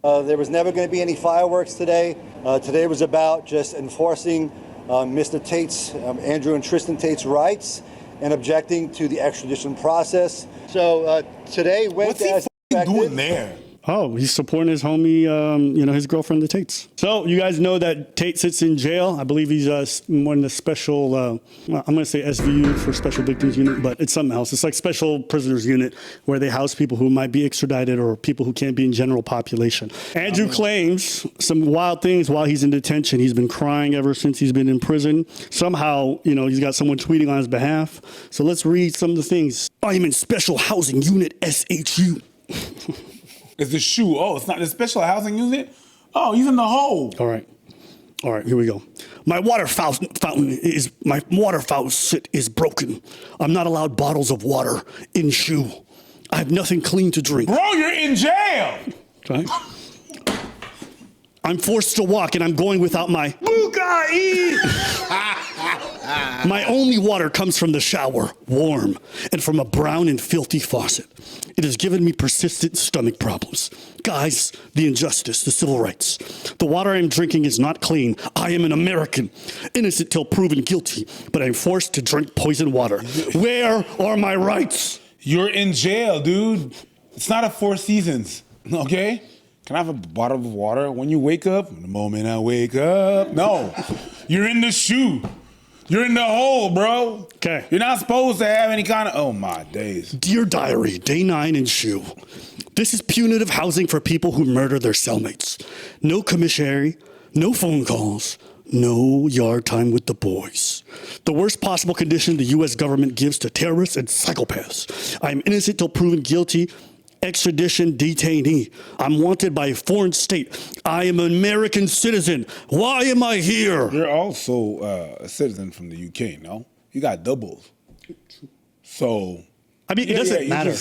There was never going to be any fireworks today. Today was about just enforcing Mr. Tate's, Andrew and Tristan Tate's rights and objecting to the extradition process. So today went as expected. What's he doing there? Oh, he's supporting his homie, his girlfriend, the Tates. So you guys know that Tate sits in jail. I believe he's one of the special, I'm going to say SVU for Special Victims Unit, but it's something else. It's like Special Prisoners Unit where they house people who might be extradited or people who can't be in general population. Andrew claims some wild things while he's in detention. He's been crying ever since he's been in prison. Somehow, he's got someone tweeting on his behalf. So let's read some of the things. I'm in Special Housing Unit SHU. It's the shoe. Oh, it's not the special housing unit? Oh, he's in the hole. All right, here we go. My water fountain is broken. I'm not allowed bottles of water in shoe. I have nothing clean to drink. Bro, you're in jail. Right. I'm forced to walk and I'm going without my Bukai. My only water comes from the shower, warm, and from a brown and filthy faucet. It has given me persistent stomach problems. Guys, the injustice, the civil rights. The water I'm drinking is not clean. I am an American, innocent till proven guilty, but I'm forced to drink poison water. Where are my rights? You're in jail, dude. It's not a Four Seasons, okay? Can I have a bottle of water when you wake up? The moment I wake up. No, you're in the shoe. You're in the hole, bro. Okay. You're not supposed to have any kind of, oh my days. Dear Diary, Day 9 in shoe. This is punitive housing for people who murder their cellmates. No commissary, no phone calls, no yard time with the boys. The worst possible condition the U.S. government gives to terrorists and psychopaths. I am innocent till proven guilty. Extradition detainee. I'm wanted by a foreign state. I am an American citizen. Why am I here? You're also a citizen from the UK, no? You got doubles. So. I mean, it doesn't matter.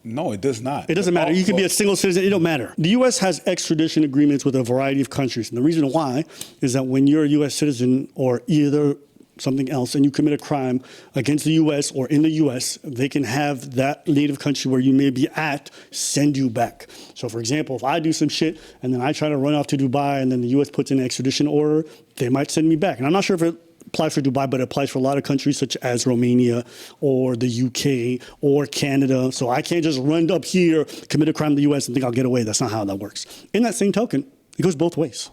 No, it does not. It doesn't matter. You can be a single citizen. It don't matter. The U.S. has extradition agreements with a variety of countries. And the reason why is that when you're a U.S. citizen or either something else and you commit a crime against the U.S. or in the U.S., they can have that native country where you may be at send you back. So, for example, if I do some shit and then I try to run off to Dubai and then the U.S. puts in an extradition order, they might send me back. And I'm not sure if it applies for Dubai, but it applies for a lot of countries such as Romania or the UK or Canada. So I can't just run up here, commit a crime in the U.S. and think I'll get away. That's not how that works. In that same token, it goes both ways.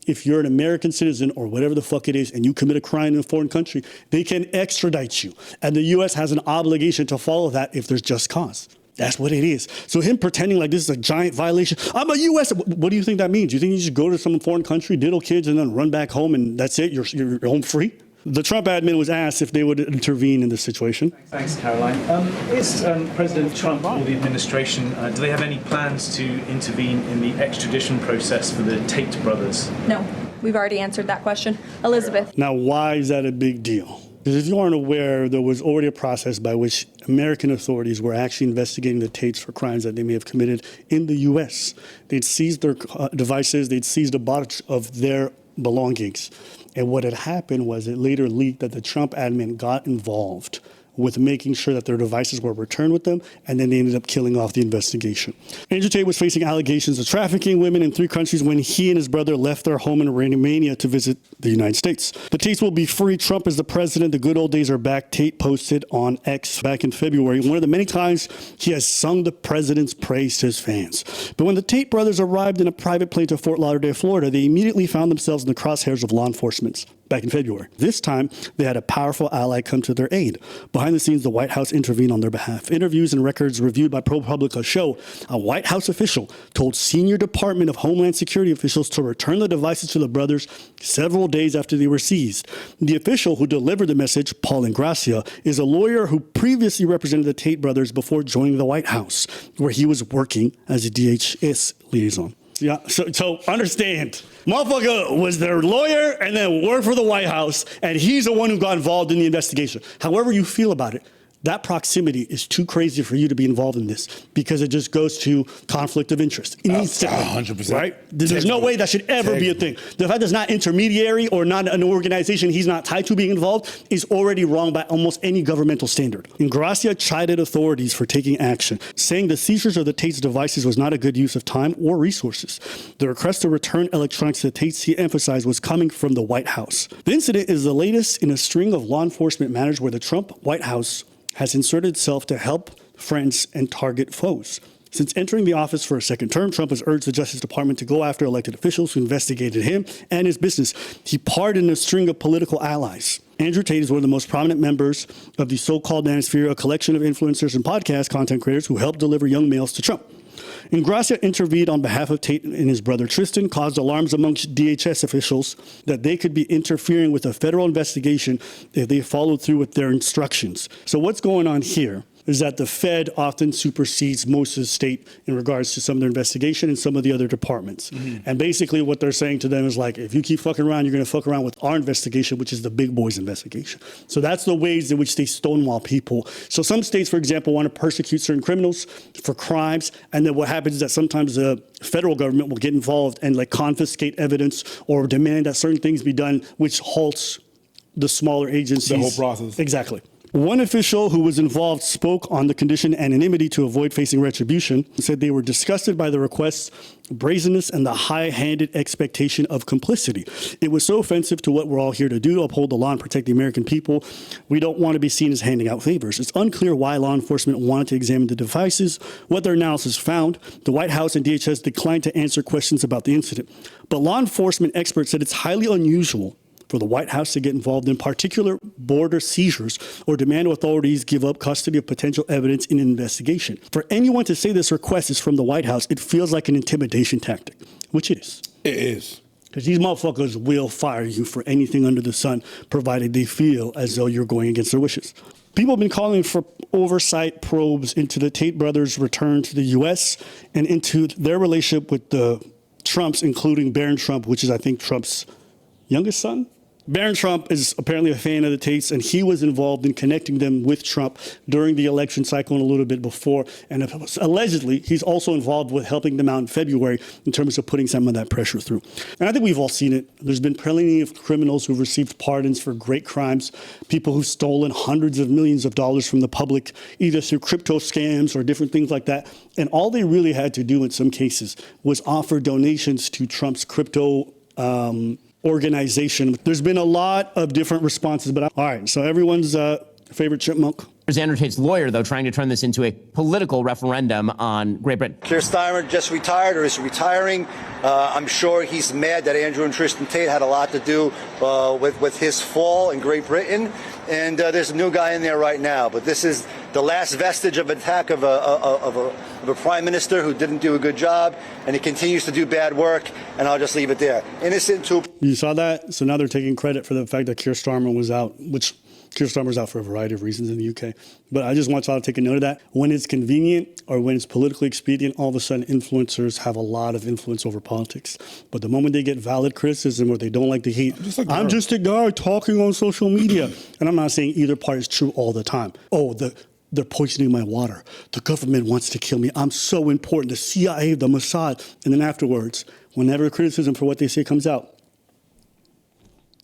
If you're an American citizen or whatever the fuck it is and you commit a crime in a foreign country, they can extradite you. And the U.S. has an obligation to follow that if there's just cause. That's what it is. So him pretending like this is a giant violation. I'm a U.S. What do you think that means? You think you just go to some foreign country, diddle kids, and then run back home and that's it? You're home free? The Trump admin was asked if they would intervene in this situation. Thanks, Caroline. Is President Trump or the administration, do they have any plans to intervene in the extradition process for the Tate brothers? No, we've already answered that question. Elizabeth. Now, why is that a big deal? Because if you aren't aware, there was already a process by which American authorities were actually investigating the Tates for crimes that they may have committed in the U.S. They'd seized their devices, they'd seized a bunch of their belongings. And what had happened was it later leaked that the Trump admin got involved with making sure that their devices were returned with them, and then they ended up killing off the investigation. Andrew Tate was facing allegations of trafficking women in 3 countries when he and his brother left their home in Romania to visit the United States. The Tates will be free. Trump is the president. The good old days are back. Tate posted on X back in February. One of the many times he has sung the president's praise to his fans. But when the Tate brothers arrived in a private plane to Fort Lauderdale, Florida, they immediately found themselves in the crosshairs of law enforcement. Back in February. This time, they had a powerful ally come to their aid. Behind the scenes, the White House intervened on their behalf. Interviews and records reviewed by ProPublica show a White House official told senior Department of Homeland Security officials to return the devices to the brothers several days after they were seized. The official who delivered the message, Paul Ingracia, is a lawyer who previously represented the Tate brothers before joining the White House, where he was working as a DHS liaison. Yeah, so understand. Motherfucker was their lawyer and then worked for the White House, and he's the one who got involved in the investigation. However you feel about it, That proximity is too crazy for you to be involved in this because it just goes to conflict of interest. Instantly, 100%. right? There's no way that should ever be a thing. The fact there's not intermediary or not an organization he's not tied to being involved is already wrong by almost any governmental standard. Ingracia chided authorities for taking action, saying the seizures of the Tate's devices was not a good use of time or resources. The request to return electronics to the Tates, he emphasized, was coming from the White House. The incident is the latest in a string of law enforcement matters where the Trump White House has inserted itself to help friends and target foes. Since entering the office for a second term, Trump has urged the Justice Department to go after elected officials who investigated him and his business. He pardoned a string of political allies. Andrew Tate is one of the most prominent members of the so-called Manosphere, a collection of influencers and podcast content creators who helped deliver young males to Trump. Ingracia intervened on behalf of Tate and his brother Tristan, caused alarms amongst DHS officials that they could be interfering with a federal investigation if they followed through with their instructions. So what's going on here is that the Fed often supersedes most of the state in regards to some of their investigation and some of the other departments. And basically what they're saying to them is like, if you keep fucking around, you're going to fuck around with our investigation, which is the big boys investigation. So that's the ways in which they stonewall people. So some states, for example, want to persecute certain criminals for crimes. And then what happens is that sometimes the federal government will get involved and like confiscate evidence or demand that certain things be done, which halts the smaller agencies. The whole process. Exactly. One official who was involved spoke on the condition anonymity to avoid facing retribution, said they were disgusted by the request's brazenness and the high-handed expectation of complicity. It was so offensive to what we're all here to do, uphold the law and protect the American people. We don't want to be seen as handing out favors. It's unclear why law enforcement wanted to examine the devices, what their analysis found. The White House and DHS declined to answer questions about the incident. But law enforcement experts said it's highly unusual for the White House to get involved in particular border seizures or demand authorities give up custody of potential evidence in an investigation. For anyone to say this request is from the White House, it feels like an intimidation tactic, which it is. It is. Because these motherfuckers will fire you for anything under the sun, provided they feel as though you're going against their wishes. People have been calling for oversight probes into the Tate brothers' return to the U.S. and into their relationship with the Trumps, including Barron Trump, which is, I think, Trump's youngest son. Barron Trump is apparently a fan of the Tates, and he was involved in connecting them with Trump during the election cycle and a little bit before. And allegedly, he's also involved with helping them out in February in terms of putting some of that pressure through. And I think we've all seen it. There's been plenty of criminals who've received pardons for great crimes, people who've stolen hundreds of millions of dollars from the public, either through crypto scams or different things like that. And all they really had to do in some cases was offer donations to Trump's crypto organization. There's been a lot of different responses, but all right, so everyone's favorite chipmunk. There's Andrew Tate's lawyer, though, trying to turn this into a political referendum on Great Britain. Keir Starmer just retired or is retiring. I'm sure he's mad that Andrew and Tristan Tate had a lot to do with his fall in Great Britain. And there's a new guy in there right now. But this is the last vestige of attack of a prime minister who didn't do a good job, and he continues to do bad work. And I'll just leave it there. Innocent too. You saw that? So now they're taking credit for the fact that Keir Starmer was out, which Keir Starmer's out for a variety of reasons in the UK. But I just want y'all to take a note of that. When it's convenient or when it's politically expedient, all of a sudden influencers have a lot of influence over politics. But the moment they get valid criticism or they don't like the heat, I'm just a guy talking on social media. And I'm not saying either part is true all the time. Oh, they're poisoning my water. The government wants to kill me. I'm so important. The CIA, the Mossad. And then afterwards, whenever criticism for what they say comes out,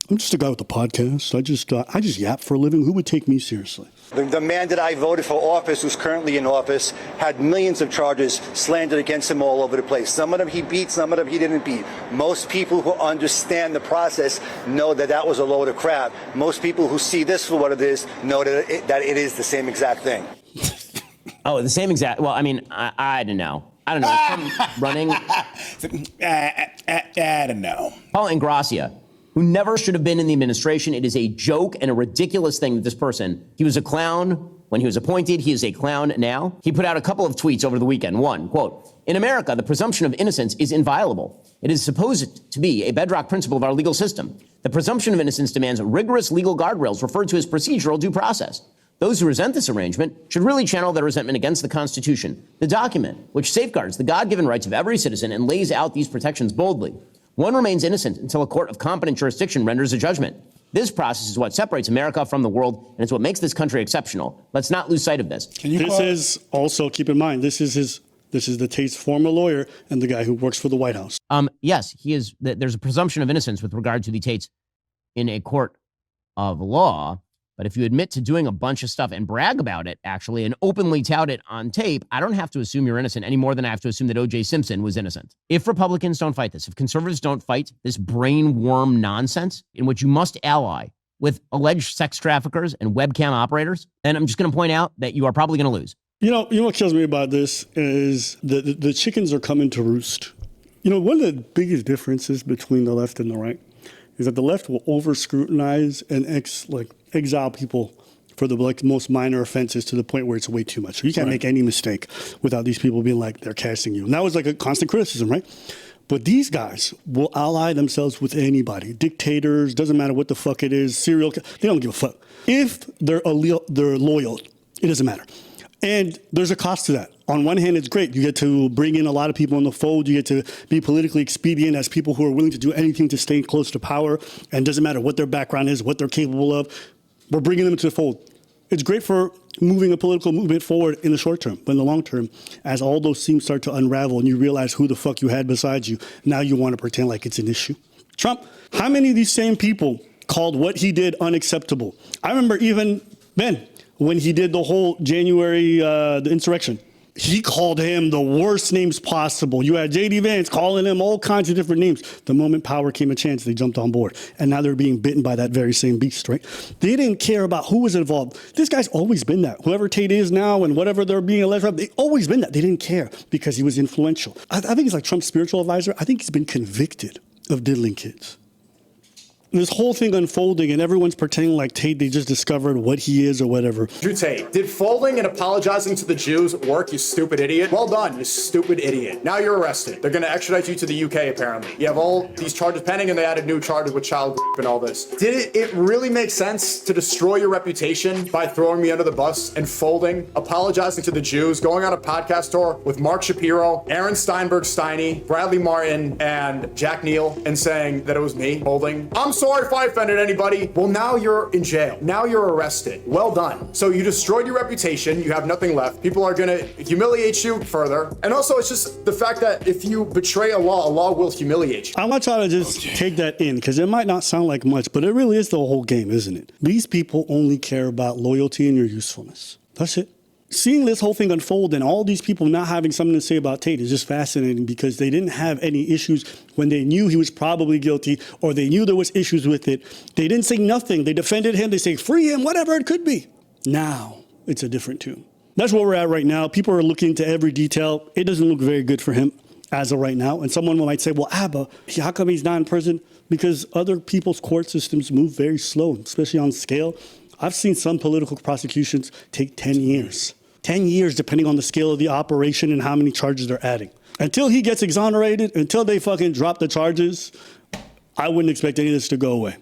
I'm just a guy with a podcast. I just yap for a living. Who would take me seriously? The man that I voted for office, who's currently in office, had millions of charges slandered against him all over the place. Some of them he beat, some of them he didn't beat. Most people who understand the process know that that was a load of crap. Most people who see this for what it is know that it is the same exact thing. Oh, the same exact. Well, I mean, I don't know. I don't know. Some running. I don't know. Paul Ingracia, who never should have been in the administration. It is a joke and a ridiculous thing that this person, he was a clown when he was appointed. He is a clown now. He put out a couple of tweets over the weekend. One, quote, "In America, the presumption of innocence is inviolable. It is supposed to be a bedrock principle of our legal system. The presumption of innocence demands rigorous legal guardrails referred to as procedural due process. Those who resent this arrangement should really channel their resentment against the Constitution, the document which safeguards the God-given rights of every citizen and lays out these protections boldly. One remains innocent until a court of competent jurisdiction renders a judgment. This process is what separates America from the world, and it's what makes this country exceptional. Let's not lose sight of this. This is also, keep in mind, this is the Tate's former lawyer and the guy who works for the White House. Yes, he is. There's a presumption of innocence with regard to the Tates in a court of law. But if you admit to doing a bunch of stuff and brag about it, actually, and openly tout it on tape, I don't have to assume you're innocent any more than I have to assume that O.J. Simpson was innocent. If Republicans don't fight this, if conservatives don't fight this brain worm nonsense in which you must ally with alleged sex traffickers and webcam operators, then I'm just going to point out that you are probably going to lose. You know what kills me about this is the chickens are coming to roost. You know, one of the biggest differences between the left and the right is that the left will over-scrutinize and exile people for the most minor offenses to the point where it's way too much. So you can't make any mistake without these people being like, they're casting you. And that was like a constant criticism, right? But these guys will ally themselves with anybody. Dictators, doesn't matter what the fuck it is, they don't give a fuck. If they're loyal, it doesn't matter. And there's a cost to that. On one hand, it's great. You get to bring in a lot of people in the fold. You get to be politically expedient as people who are willing to do anything to stay close to power. And it doesn't matter what their background is, what they're capable of. We're bringing them into the fold. It's great for moving a political movement forward in the short term. But in the long term, as all those seams start to unravel and you realize who the fuck you had beside you, now you want to pretend like it's an issue. Trump, how many of these same people called what he did unacceptable? I remember even then, when he did the whole January, the insurrection, he called him the worst names possible. You had J.D. Vance calling him all kinds of different names. The moment power came a chance, they jumped on board. And now they're being bitten by that very same beast, right? They didn't care about who was involved. This guy's always been that. Whoever Tate is now and whatever they're being alleged of, they've always been that. They didn't care because he was influential. I think he's like Trump's spiritual advisor. I think he's been convicted of diddling kids. This whole thing unfolding and everyone's pretending like Tate, they just discovered what he is or whatever. Drew Tate, did folding and apologizing to the Jews work, you stupid idiot? Well done, you stupid idiot. Now you're arrested. They're gonna extradite you to the UK, apparently. You have all these charges pending and they added new charges with child and all this. Did it really make sense to destroy your reputation by throwing me under the bus and folding, apologizing to the Jews, going on a podcast tour with Mark Shapiro, Aaron Steinberg-Steiny, Bradley Martin, and Jack Neal, and saying that it was me folding? I'm sorry if I offended anybody. Well, now you're in jail. Now you're arrested. Well done. So you destroyed your reputation. You have nothing left. People are gonna humiliate you further. And also, it's just the fact that if you betray a law will humiliate you. I want y'all to just take that in, because it might not sound like much, but it really is the whole game, isn't it? These people only care about loyalty and your usefulness. That's it. Seeing this whole thing unfold and all these people not having something to say about Tate is just fascinating, because they didn't have any issues when they knew he was probably guilty, or they knew there was issues with it. They didn't say nothing. They defended him. They say, free him, whatever it could be. Now it's a different tune. That's where we're at right now. People are looking into every detail. It doesn't look very good for him as of right now. And someone might say, well, Abba, how come he's not in prison? Because other people's court systems move very slow, especially on scale. I've seen some political prosecutions take 10 years. 10 years, depending on the scale of the operation and how many charges they're adding. Until he gets exonerated, until they fucking drop the charges, I wouldn't expect any of this to go away.